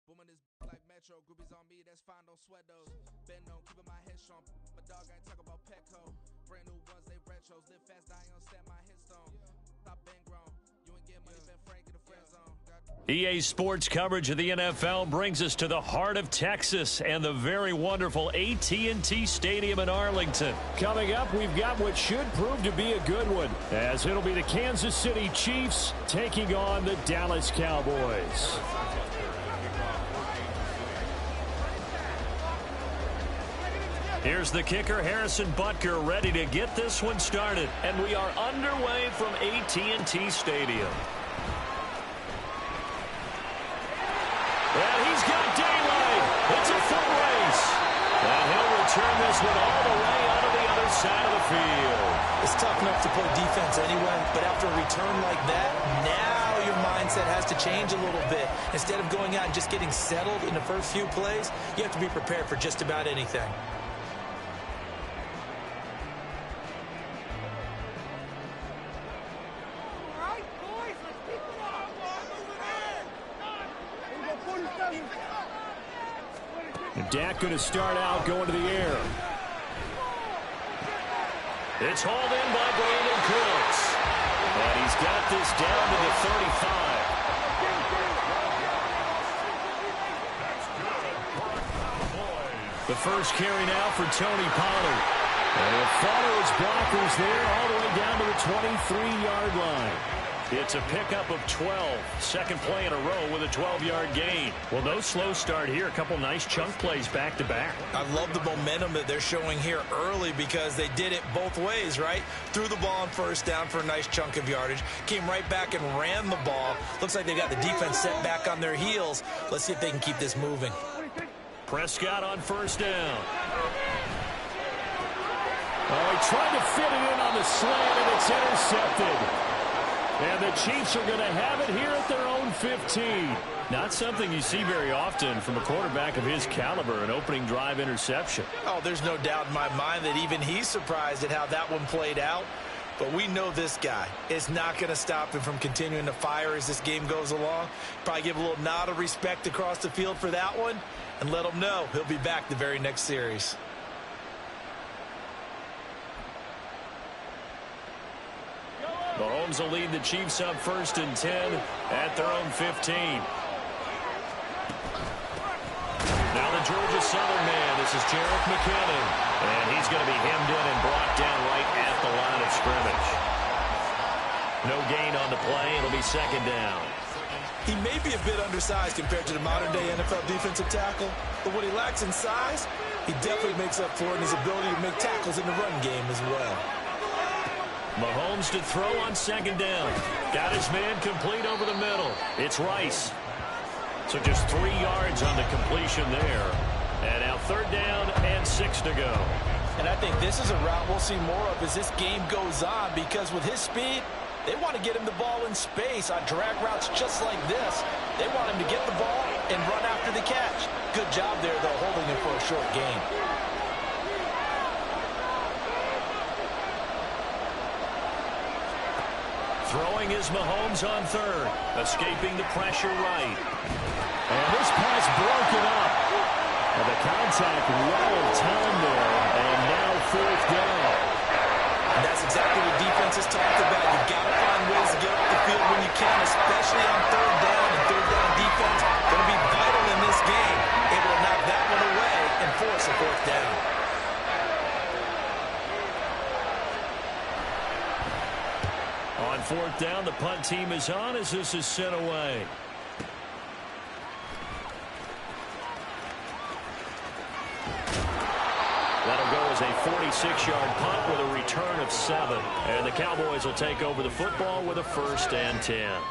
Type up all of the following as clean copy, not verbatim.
Booming this like Metro, groupies on me, that's fine, don't sweat those. Been on, keeping my head strong. My dog ain't talk about Petco. Brand new ones, they retros. Live fast, die on, stand my headstone. Stop been grown. You ain't get money, been frank in the friend zone. EA Sports coverage of the NFL brings us to the heart of Texas and the very wonderful AT&T Stadium in Arlington. Coming up, we've got what should prove to be a good one, as it'll be the Kansas City Chiefs taking on the Dallas Cowboys. Here's the kicker, Harrison Butker, ready to get this one started. And we are underway from AT&T Stadium. And he's got daylight. It's a foot race. And he'll return this one all the way onto the other side of the field. It's tough enough to play defense anyway, but after a return like that, now your mindset has to change a little bit. Instead of going out and just getting settled in the first few plays, you have to be prepared for just about anything. And Dak going to start out going to the air. It's hauled in by Brandon Cooks. And he's got this down to the 35. The first carry now for Tony Pollard. And he'll follow his blockers there all the way down to the 23-yard line. It's a pickup of 12. Second play in a row with a 12-yard gain. Well, no slow start here. A couple nice chunk plays back-to-back. I love the momentum that they're showing here early because they did it both ways, right? Threw the ball on first down for a nice chunk of yardage. Came right back and ran the ball. Looks like they got the defense set back on their heels. Let's see if they can keep this moving. Prescott on first down. Oh, he tried to fit it in on the slant, and it's intercepted. And the Chiefs are going to have it here at their own 15. Not something you see very often from a quarterback of his caliber, an opening drive interception. Oh, there's no doubt in my mind that even he's surprised at how that one played out. But we know this guy is not going to stop him from continuing to fire as this game goes along. Probably give a little nod of respect across the field for that one and let him know he'll be back the very next series. Mahomes will lead the Chiefs up 1st and 10 at their own 15. Now the Georgia Southern man, this is Jerick McKinnon. And he's going to be hemmed in and brought down right at the line of scrimmage. No gain on the play. It'll be second down. He may be a bit undersized compared to the modern-day NFL defensive tackle, but what he lacks in size, he definitely makes up for it in his ability to make tackles in the run game as well. Mahomes to throw on second down. Got his man complete over the middle. It's Rice. So just 3 yards on the completion there. And now third down and 6 to go. And I think this is a route we'll see more of as this game goes on, because with his speed, they want to get him the ball in space on drag routes just like this. They want him to get the ball and run after the catch. Good job there, though, holding him for a short gain. Throwing is Mahomes on third. Escaping the pressure right. And this pass broken up. And the contact well timed there. And now fourth down. And that's exactly what defense has talked about. You've got to find ways to get off the field when you can, especially on third down. And third down defense going to be vital in this game. Able to knock that one away and force a fourth down. On fourth down, the punt team is on as this is sent away. That'll go as a 46-yard punt with a return of 7. And the Cowboys will take over the football with a 1st and 10.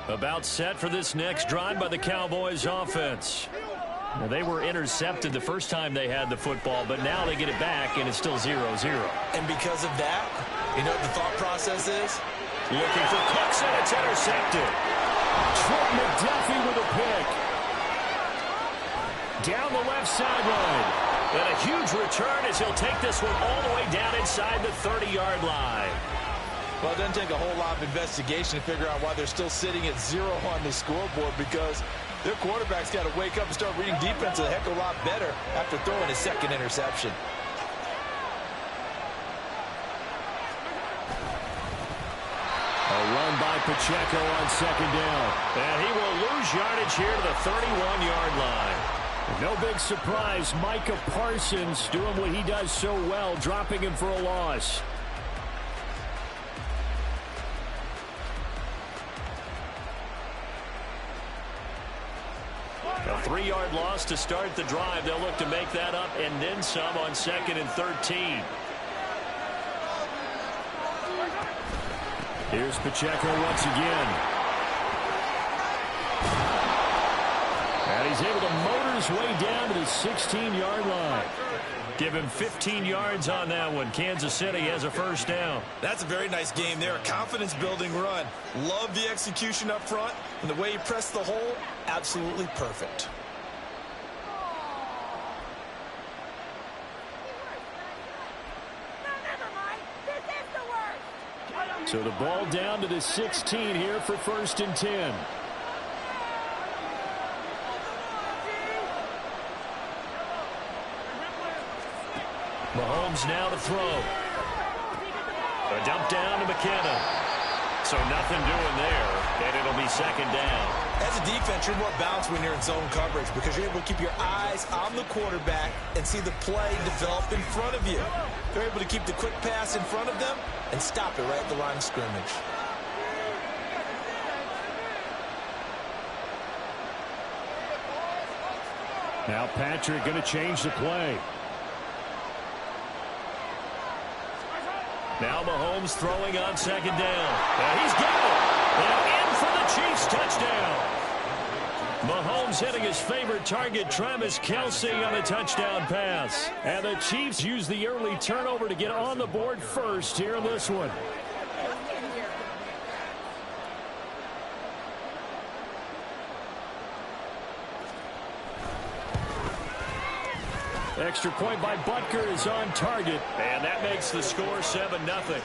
About set for this next drive by the Cowboys offense. Now, they were intercepted the first time they had the football, but now they get it back, and it's still 0-0. And because of that, you know what the thought process is? Looking for Cooks, and it's intercepted. Trent McDuffie with a pick. Down the left sideline. And a huge return as he'll take this one all the way down inside the 30-yard line. Well, it doesn't take a whole lot of investigation to figure out why they're still sitting at 0 on the scoreboard, because their quarterback's got to wake up and start reading defense a heck of a lot better after throwing his second interception. A run by Pacheco on second down. And he will lose yardage here to the 31-yard line. No big surprise, Micah Parsons doing what he does so well, dropping him for a loss. A 3-yard loss to start the drive. They'll look to make that up and then some on 2nd and 13. Here's Pacheco once again. And he's able to motor his way down to the 16-yard line. Give him 15 yards on that one. Kansas City has a first down. That's a very nice game there. A confidence-building run. Love the execution up front, and the way he pressed the hole, absolutely perfect. So the ball down to the 16 here for 1st and 10. Mahomes now to throw. A dump down to McKinnon. So nothing doing there, and it'll be 2nd down. As a defense, you're more balanced when you're in zone coverage because you're able to keep your eyes on the quarterback and see the play develop in front of you. They're able to keep the quick pass in front of them and stop it right at the line of scrimmage. Now Patrick going to change the play. Now Mahomes throwing on 2nd down. And he's got it. And in for the Chiefs touchdown. Mahomes hitting his favorite target, Travis Kelce, on a touchdown pass. And the Chiefs use the early turnover to get on the board first here in this one. Extra point by Butker is on target. And that makes the score 7-0.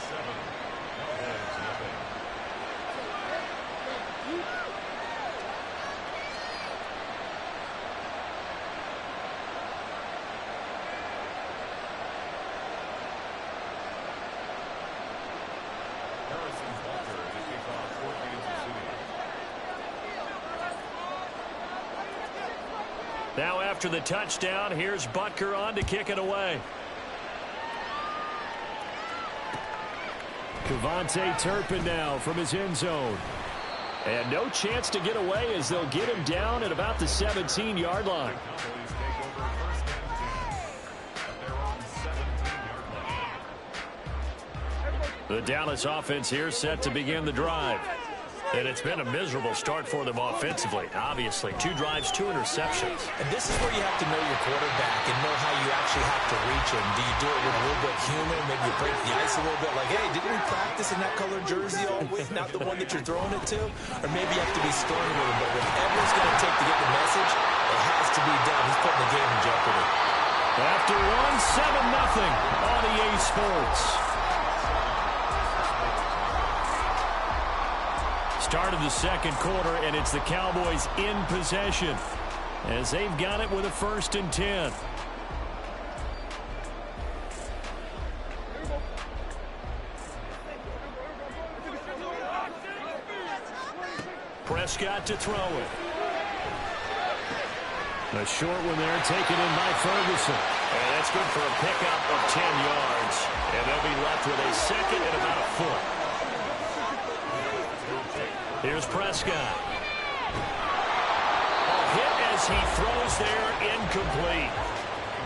Now after the touchdown, here's Butker on to kick it away. Cavante Turpin now from his end zone. And no chance to get away as they'll get him down at about the 17-yard line. The Dallas offense here set to begin the drive. And it's been a miserable start for them offensively. Obviously, 2 drives, 2 interceptions. And this is where you have to know your quarterback and know how you actually have to reach him. Do you do it with a little bit of humor? Maybe you break the ice a little bit. Like, hey, didn't we practice in that colored jersey all week? Not the one that you're throwing it to? Or maybe you have to be stern with him. But whatever it's going to take to get the message, it has to be done. He's putting the game in jeopardy. After 1, 7-0 on EA Sports. Start of the second quarter, and it's the Cowboys in possession as they've got it with a 1st and 10. Prescott to throw it. A short one there, taken in by Ferguson. And that's good for a pickup of 10 yards. And they'll be left with a 2nd and about a foot. Here's Prescott. A hit as he throws there, incomplete.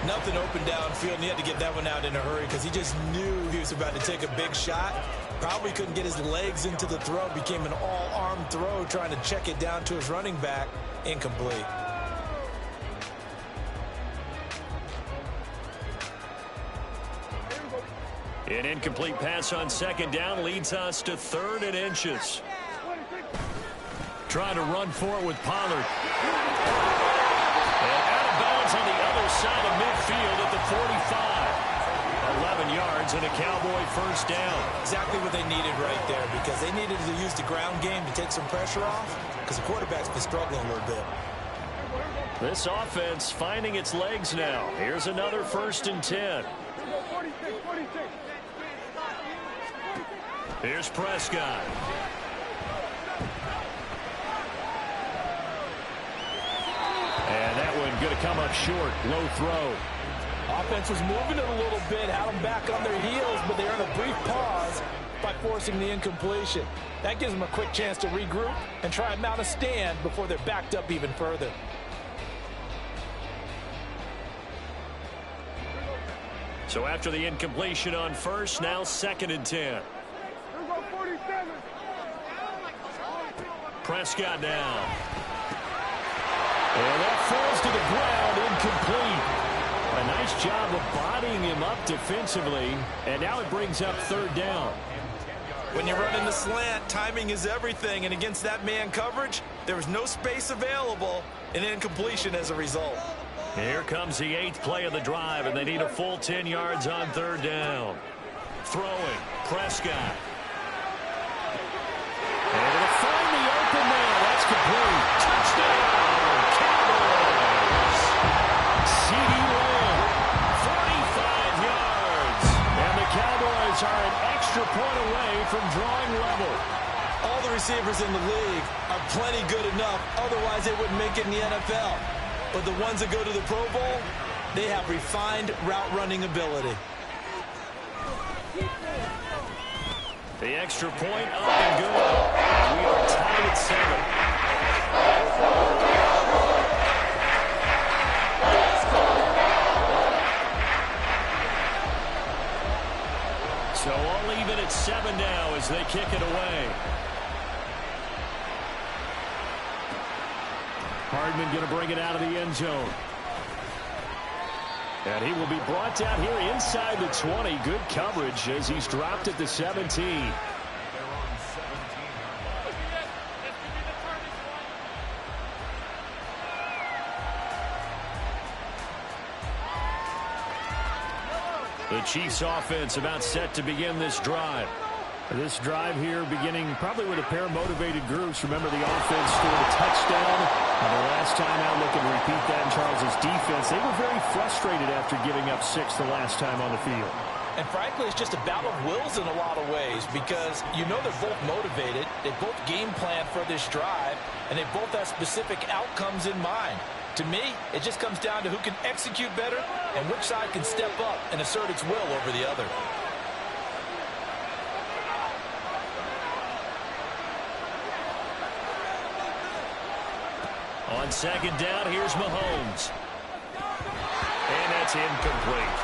Nothing open downfield, and he had to get that one out in a hurry because he just knew he was about to take a big shot. Probably couldn't get his legs into the throw. Became an all-arm throw, trying to check it down to his running back. Incomplete. An incomplete pass on second down leads us to 3rd and inches. Trying to run for it with Pollard. And out of bounds on the other side of midfield at the 45. 11 yards and a Cowboy first down. Exactly what they needed right there, because they needed to use the ground game to take some pressure off, because the quarterback's been struggling a little bit. This offense finding its legs now. Here's another 1st and 10. Here's Prescott. And that one going to come up short. Low throw. Offense was moving it a little bit, had them back on their heels, but they earned a brief pause by forcing the incompletion. That gives them a quick chance to regroup and try and mount a stand before they're backed up even further. So after the incompletion on first, now 2nd and 10. Prescott down. And that falls to the ground, incomplete. A nice job of bodying him up defensively, and now it brings up 3rd down. When you're running the slant, timing is everything, and against that man coverage, there was no space available, and incompletion as a result. Here comes the 8th play of the drive, and they need a full 10 yards on 3rd down. Throwing, Prescott. And to find the open man, that's complete. Touchdown, Cowboys. C.D. Lamb, 45 yards. And the Cowboys are an extra point away from drawing level. All the receivers in the league are plenty good enough, otherwise they wouldn't make it in the NFL. But the ones that go to the Pro Bowl, they have refined route running ability. The extra point up and good. And we are tied at 7. So all even at 7 now as they kick it away. Hardman going to bring it out of the end zone. And he will be brought down here inside the 20. Good coverage as he's dropped at the 17. The Chiefs offense about set to begin this drive. This drive here beginning probably with a pair of motivated groups. Remember, the offense scored a touchdown. And the last time out, looking to repeat that in Charles' defense. They were very frustrated after giving up 6 the last time on the field. And frankly, it's just a battle of wills in a lot of ways, because you know they're both motivated. They both game plan for this drive, and they both have specific outcomes in mind. To me, it just comes down to who can execute better and which side can step up and assert its will over the other. On second down, here's Mahomes. And that's incomplete.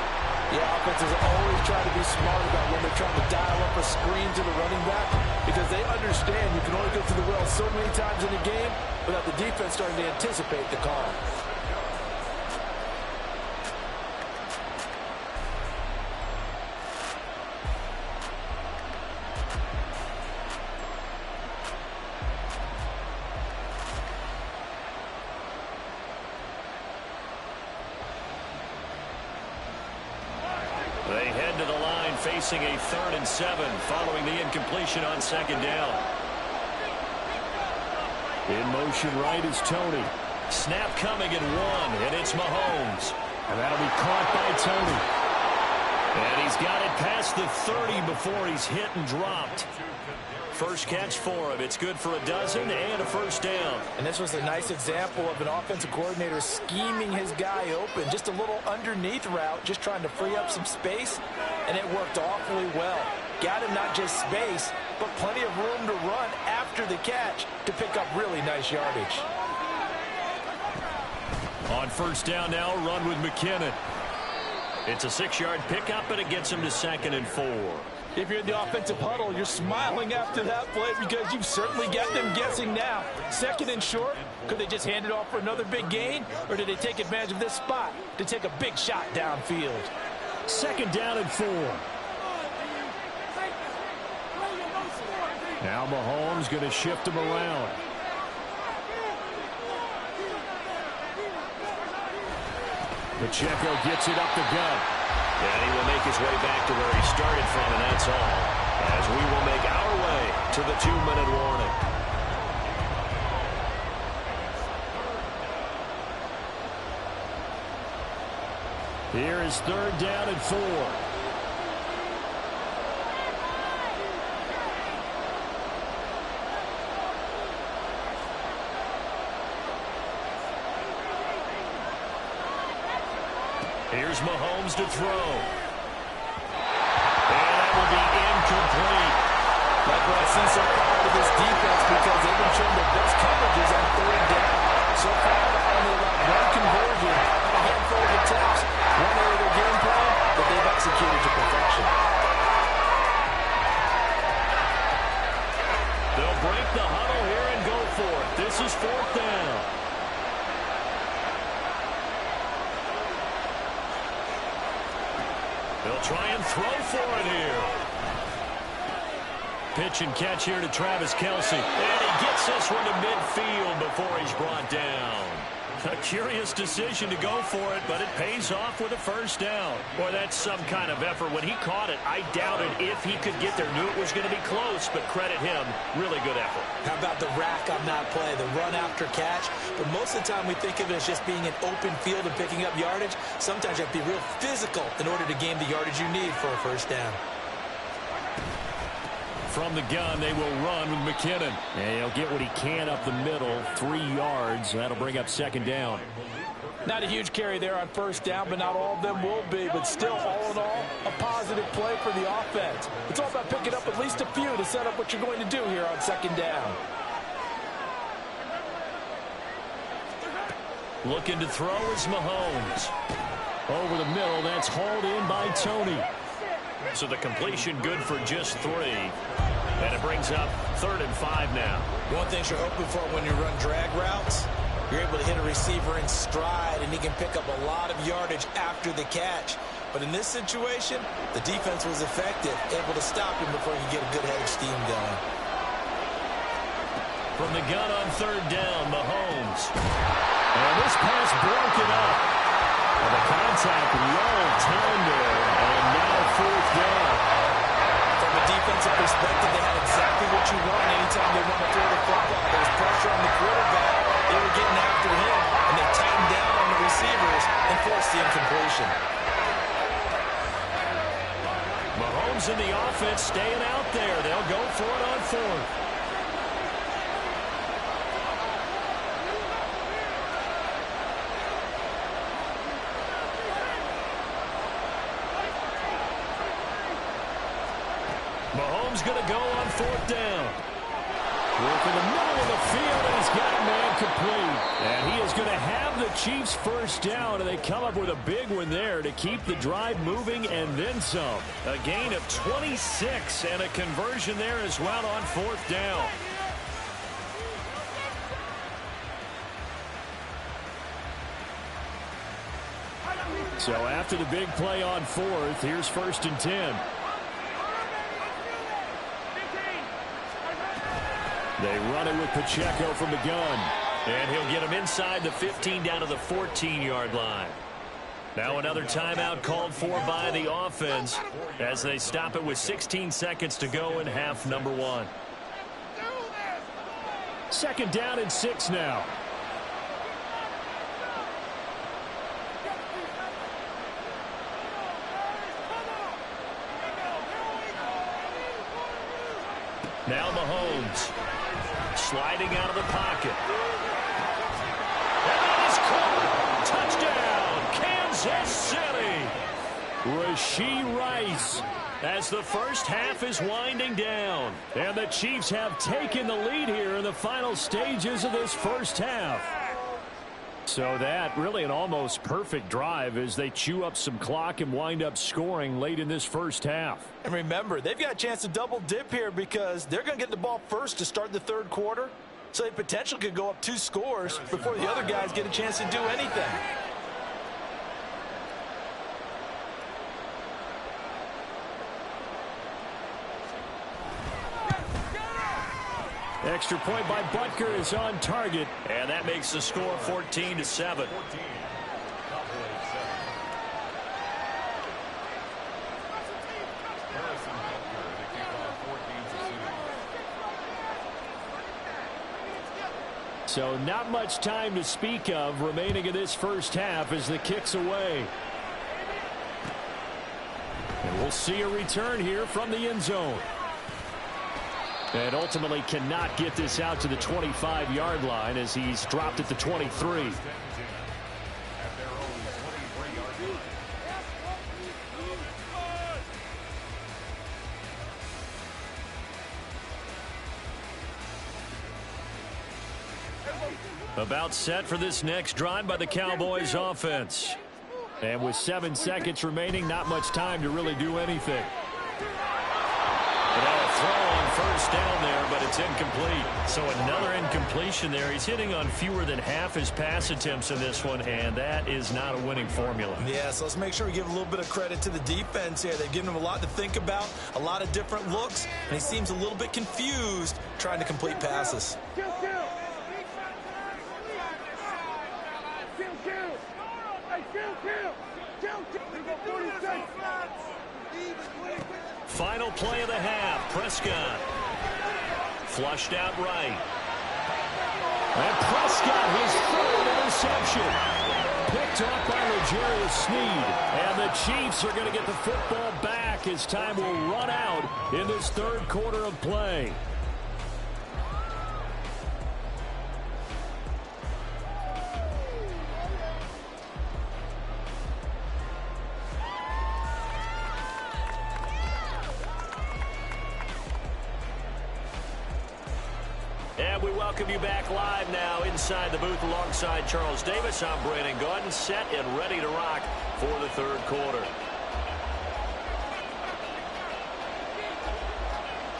Yeah, offenses always try to be smart about when they're trying to dial up a screen to the running back, because they understand you can only go to the well so many times in a game without the defense starting to anticipate the call. They head to the line facing a 3rd and 7 following the incompletion on second down. In motion right is Tony. Snap coming at 1, and it's Mahomes. And that'll be caught by Tony. And he's got it past the 30 before he's hit and dropped. First catch for him. It's good for a dozen and a first down. And this was a nice example of an offensive coordinator scheming his guy open. Just a little underneath route, just trying to free up some space, and it worked awfully well. Got him not just space, but plenty of room to run after the catch to pick up really nice yardage. On first down now, run with McKinnon. It's a 6-yard pickup, and it gets him to 2nd and 4. If you're in the offensive huddle, you're smiling after that play because you've certainly got them guessing now. 2nd and short, could they just hand it off for another big gain, or did they take advantage of this spot to take a big shot downfield? 2nd down and 4. Now Mahomes going to shift him around. Pacheco gets it up the gut. And he will make his way back to where he started from, and that's all. As we will make our way to the 2-minute warning. Here is 3rd down and 4. Here's Mahomes to throw. And that will be incomplete. That's what I see so far with this defense, because they've been showing their best coverages on 3rd down. So far, only allowed one conversion, a handful of attempts, one area of their game plan that they've executed to perfection. They'll break the huddle here and go for it. This is 4th down. They'll try and throw for it here. Pitch and catch here to Travis Kelce. And he gets this one to midfield before he's brought down. A curious decision to go for it, but it pays off with a 1st down. Boy, that's some kind of effort. When he caught it, I doubted if he could get there. Knew it was going to be close, but credit him. Really good effort. How about the rack on that play, the run after catch? But most of the time we think of it as just being an open field and picking up yardage. Sometimes you have to be real physical in order to gain the yardage you need for a 1st down. From the gun, they will run with McKinnon. And he'll get what he can up the middle, 3 yards. That'll bring up 2nd down. Not a huge carry there on 1st down, but not all of them will be. But still, all in all, a positive play for the offense. It's all about picking up at least a few to set up what you're going to do here on 2nd down. Looking to throw is Mahomes. Over the middle, that's hauled in by Tony. So the completion good for just 3. And it brings up 3rd and 5 now. One thing you're hoping for when you run drag routes, you're able to hit a receiver in stride, and he can pick up a lot of yardage after the catch. But in this situation, the defense was effective, able to stop him before he could get a good head of steam going. From the gun on 3rd down, Mahomes. And this pass broken up. And the contact low tender, and now 4th down. From a defensive perspective, they had exactly what you want anytime they want to throw the football. There was pressure on the quarterback. They were getting after him, and they tightened down on the receivers and forced the incompletion. Mahomes and the offense staying out there. They'll go for it on 4th. Mahomes going to go on 4th down. Work in the middle of the field, and he's got a man complete. And he is going to have the Chiefs' 1st down, and they come up with a big one there to keep the drive moving and then some. A gain of 26 and a conversion there as well on 4th down. So after the big play on 4th, here's 1st and 10. They run it with Pacheco from the gun. And he'll get him inside the 15 down to the 14-yard line. Now another timeout called for by the offense as they stop it with 16 seconds to go in half number 1. 2nd down and 6 now. Now Mahomes. Sliding out of the pocket. And that is caught. Touchdown, Kansas City. Rashee Rice as the first half is winding down. And the Chiefs have taken the lead here in the final stages of this first half. So that really an almost perfect drive as they chew up some clock and wind up scoring late in this first half. And remember, they've got a chance to double dip here because they're going to get the ball first to start the 3rd quarter. So they potentially could go up 2 scores before the other guys get a chance to do anything. Extra point by Butker is on target. And that makes the score 14-7. So not much time to speak of remaining in this first half as the kick's away. And we'll see a return here from the end zone. And ultimately cannot get this out to the 25-yard line as he's dropped at the 23. About set for this next drive by the Cowboys offense. And with 7 seconds remaining, not much time to really do anything. A throw on first down there, but it's incomplete. So another incompletion there. He's hitting on fewer than half his pass attempts in this one, and that is not a winning formula. Yeah, so let's make sure we give a little bit of credit to the defense here. They've given him a lot to think about, a lot of different looks, and he seems a little bit confused trying to complete passes. Final play of the half. Prescott flushed out right. And Prescott, his third interception. Picked off by L'Jarius Sneed. And the Chiefs are going to get the football back as time will run out in this third quarter of play. And we welcome you back live now inside the booth alongside Charles Davis. I'm Brandon Gaudin, set and ready to rock for the third quarter.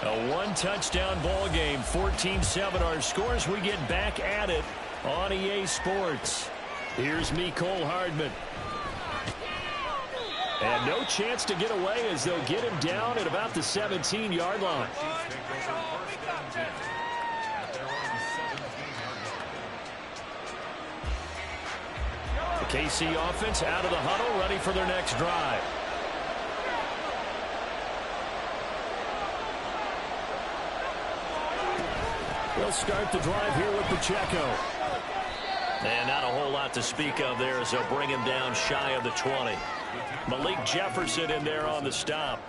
A one-touchdown ball game, 14-7 our scores. We get back at it on EA Sports. Here's Mecole Hardman. And no chance to get away as they'll get him down at about the 17-yard line. The KC offense out of the huddle, ready for their next drive. They'll start the drive here with Pacheco. And not a whole lot to speak of there as they'll bring him down shy of the 20. Malik Jefferson in there on the stop.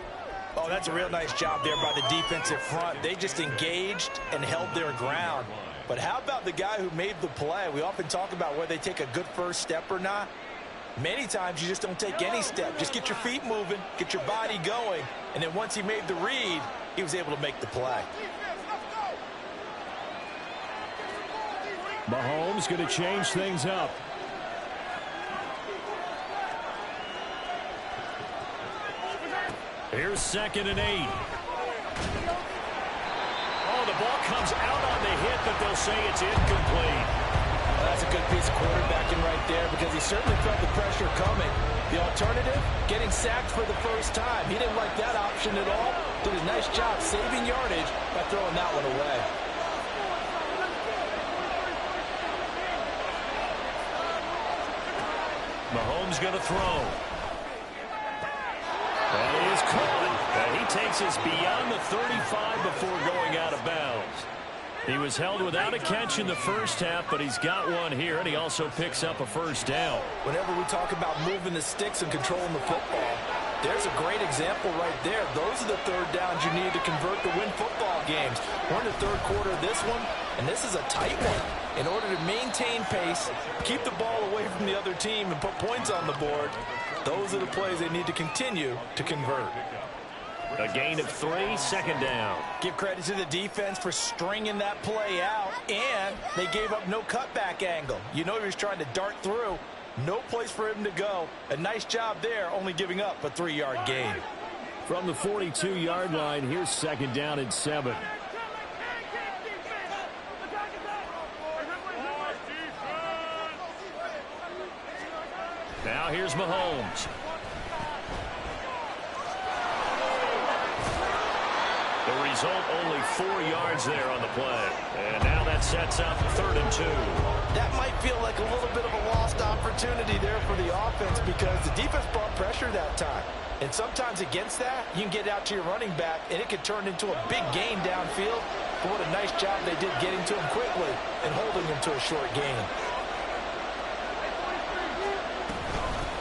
Oh, that's a real nice job there by the defensive front. They just engaged and held their ground. But how about the guy who made the play? We often talk about whether they take a good first step or not. Many times you just don't take any step. Just get your feet moving, get your body going, and then once he made the read, he was able to make the play. Mahomes going to change things up. Here's 2nd and 8. Oh, the ball comes out on the hit, but they'll say it's incomplete. Well, that's a good piece of quarterbacking right there because he certainly felt the pressure coming. The alternative, getting sacked for the first time. He didn't like that option at all. Did a nice job saving yardage by throwing that one away. Mahomes going to throw. And he is caught. And he takes us beyond the 35 before going out of bounds. He was held without a catch in the first half, but he's got one here, and he also picks up a first down. Whenever we talk about moving the sticks and controlling the football, there's a great example right there. Those are the third downs you need to convert to win football games. We're in the third quarter of this one, and this is a tight one. In order to maintain pace, keep the ball away from the other team, and put points on the board, those are the plays they need to continue to convert. A gain of 3, 2nd down. Give credit to the defense for stringing that play out, and they gave up no cutback angle. You know he was trying to dart through. No place for him to go. A nice job there, only giving up a 3-yard gain. From the 42-yard line, here's 2nd down and 7. Now here's Mahomes. The result, only 4 yards there on the play. And now that sets up 3rd and 2. That might feel like a little bit of a lost opportunity there for the offense because the defense brought pressure that time. And sometimes against that, you can get out to your running back, and it could turn into a big gain downfield. But what a nice job they did getting to him quickly and holding him to a short gain.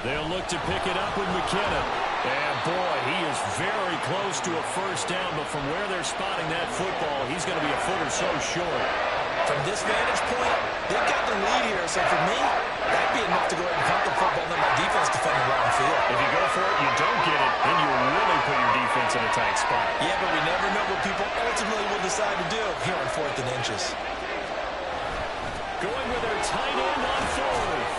They'll look to pick it up with McKinnon. And, boy, he is very close to a first down, but from where they're spotting that football, he's going to be a foot or so short. From this vantage point, they've got the lead here, so for me, that'd be enough to go ahead and punt the football and let my defense defend the wrong field. If you go for it, you don't get it, then you really put your defense in a tight spot. Yeah, but we never know what people ultimately will decide to do here on 4th and inches. Going with their tight end on 4th.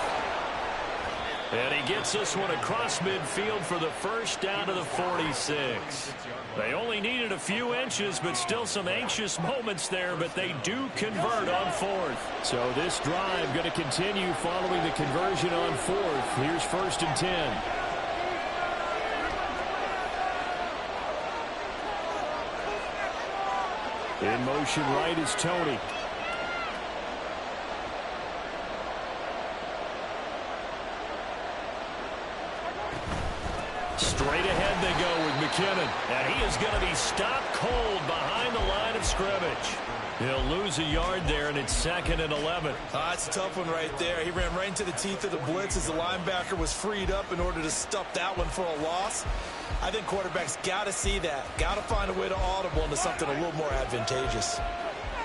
And he gets this one across midfield for the first down to the 46. They only needed a few inches, but still some anxious moments there, but they do convert on 4th. So this drive going to continue following the conversion on 4th. Here's 1st and 10. In motion right is Tony. Straight ahead they go with McKinnon. And he is going to be stopped cold behind the line of scrimmage. He'll lose a yard there, and it's 2nd and 11. That's a tough one right there. He ran right into the teeth of the blitz as the linebacker was freed up in order to stuff that one for a loss. I think quarterbacks got to see that. Got to find a way to audible into something a little more advantageous.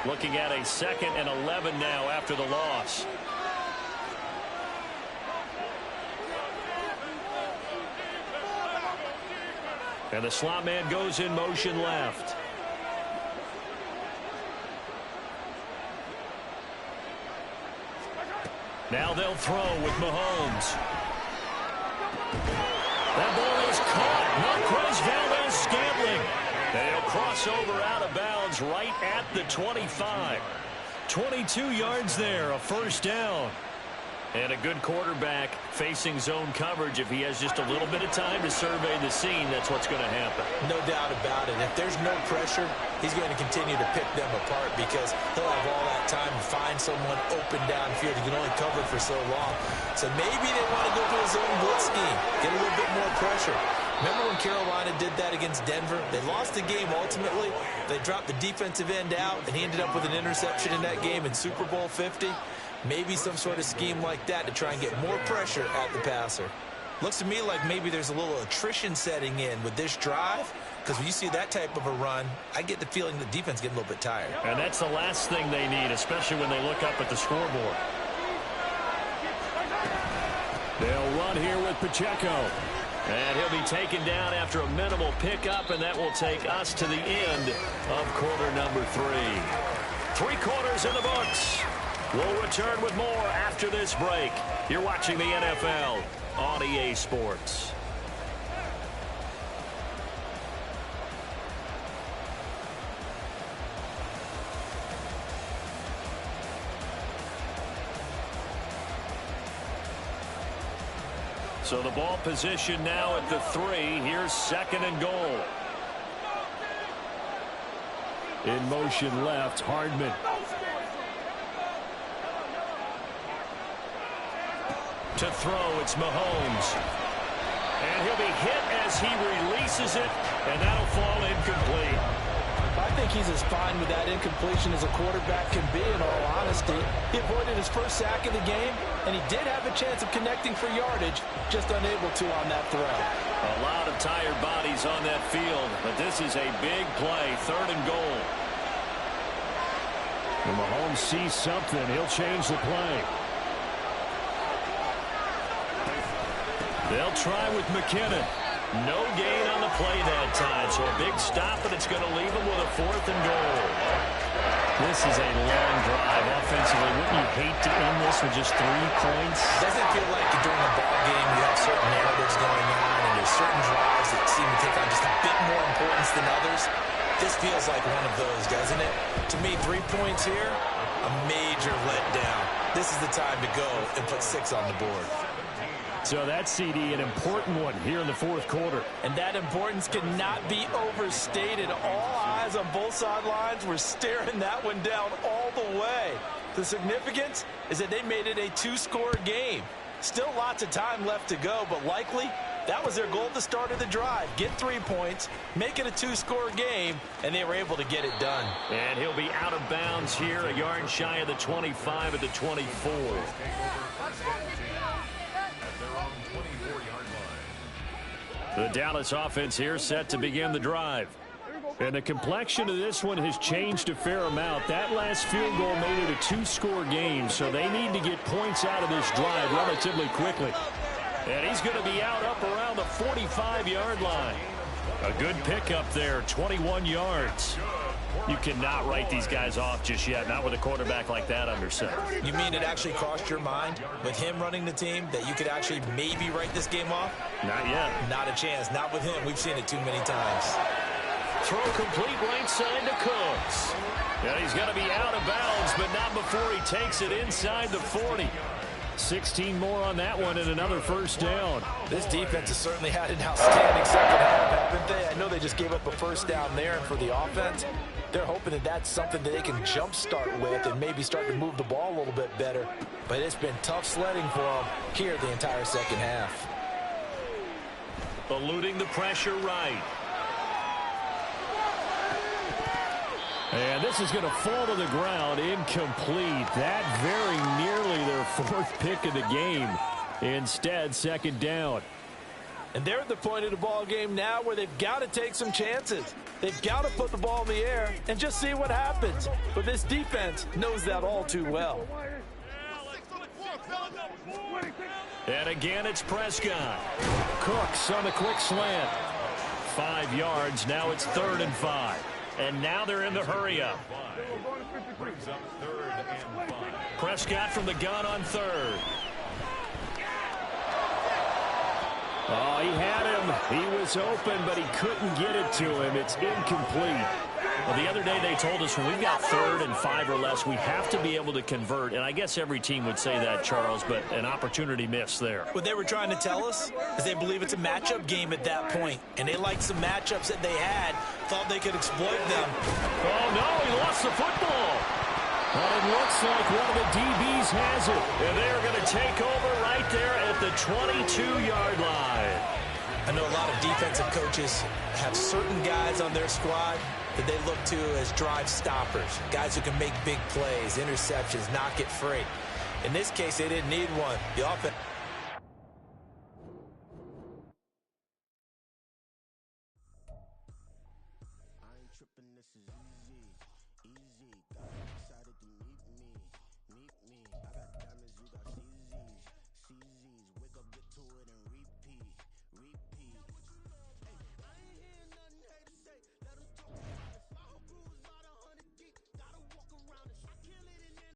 Looking at a 2nd and 11 now after the loss. And the slot man goes in motion left. Now they'll throw with Mahomes. That ball is caught. Marquez Valdes-Scantling. They'll cross over out of bounds right at the 25. 22 yards there, a first down. And a good quarterback facing zone coverage. If he has just a little bit of time to survey the scene, that's what's going to happen. No doubt about it. If there's no pressure, he's going to continue to pick them apart because he'll have all that time to find someone open downfield. He can only cover for so long. So maybe they want to go to a zone blitz scheme, get a little bit more pressure. Remember when Carolina did that against Denver? They lost the game ultimately. They dropped the defensive end out, and he ended up with an interception in that game in Super Bowl 50. Maybe some sort of scheme like that to try and get more pressure at the passer. Looks to me like maybe there's a little attrition setting in with this drive, because when you see that type of a run, I get the feeling the defense getting a little bit tired. And that's the last thing they need, especially when they look up at the scoreboard. They'll run here with Pacheco. And he'll be taken down after a minimal pickup, and that will take us to the end of quarter number 3. 3 quarters in the books. We'll return with more after this break. You're watching the NFL on EA Sports. So the ball position now at the 3. Here's 2nd and goal. In motion left, Hardman. To throw, it's Mahomes. And he'll be hit as he releases it, and that'll fall incomplete. I think he's as fine with that incompletion as a quarterback can be, in all honesty. He avoided his first sack of the game, and he did have a chance of connecting for yardage, just unable to on that throw. A lot of tired bodies on that field, but this is a big play, 3rd and goal. When Mahomes sees something, he'll change the play. They'll try with McKinnon. No gain on the play that time, so a big stop, and it's going to leave him with a 4th and goal. This is a long drive offensively. Wouldn't you hate to end this with just 3 points? Doesn't feel like during a ball game you have certain narratives going on, and there's certain drives that seem to take on just a bit more importance than others. This feels like one of those, doesn't it? To me, 3 points here, a major letdown. This is the time to go and put 6 on the board. So that CD, an important one here in the fourth quarter. And that importance cannot be overstated. All eyes on both sidelines were staring that one down all the way. The significance is that they made it a two-score game. Still lots of time left to go, but likely that was their goal at the start of the drive. Get 3 points, make it a two-score game, and they were able to get it done. And he'll be out of bounds here, a yard shy of the 25 at the 24. The Dallas offense here set to begin the drive. And the complexion of this one has changed a fair amount. That last field goal made it a two-score game, so they need to get points out of this drive relatively quickly. And he's going to be out up around the 45-yard line. A good pickup there, 21 yards. You cannot write these guys off just yet, not with a quarterback like that under center. You mean it actually crossed your mind with him running the team that you could actually maybe write this game off? Not yet. Not a chance. Not with him. We've seen it too many times. Throw complete right side to Cooks. And he's going to be out of bounds, but not before he takes it inside the 40. 16 more on that one and another first down. This defense has certainly had an outstanding second half, haven't they? I know they just gave up a first down there, and for the offense, they're hoping that that's something that they can jumpstart with and maybe start to move the ball a little bit better. But it's been tough sledding for them here the entire second half. Eluding the pressure right. And this is going to fall to the ground, incomplete. That very nearly their fourth pick of the game. Instead, second down. And they're at the point of the ball game now where they've got to take some chances. They've got to put the ball in the air and just see what happens. But this defense knows that all too well. And again, it's Prescott. Cooks on the quick slant. 5 yards. Now it's 3rd and 5. And now they're in the hurry-up. Prescott from the gun on 3rd. Oh, he had him. He was open, but he couldn't get it to him. It's incomplete. Well, the other day they told us when we've got 3rd and 5 or less, we have to be able to convert. And I guess every team would say that, Charles, but an opportunity missed there. What they were trying to tell us is they believe it's a matchup game at that point. And they liked some matchups that they had, thought they could exploit them. Oh, no, he lost the football. But it looks like one of the DBs has it. And they're going to take over right there at the 22-yard line. I know a lot of defensive coaches have certain guys on their squad that they look to as drive stoppers, guys who can make big plays, interceptions, knock it free. In this case, they didn't need one. The offense. I ain't tripping, this is easy. God decided to meet me. I got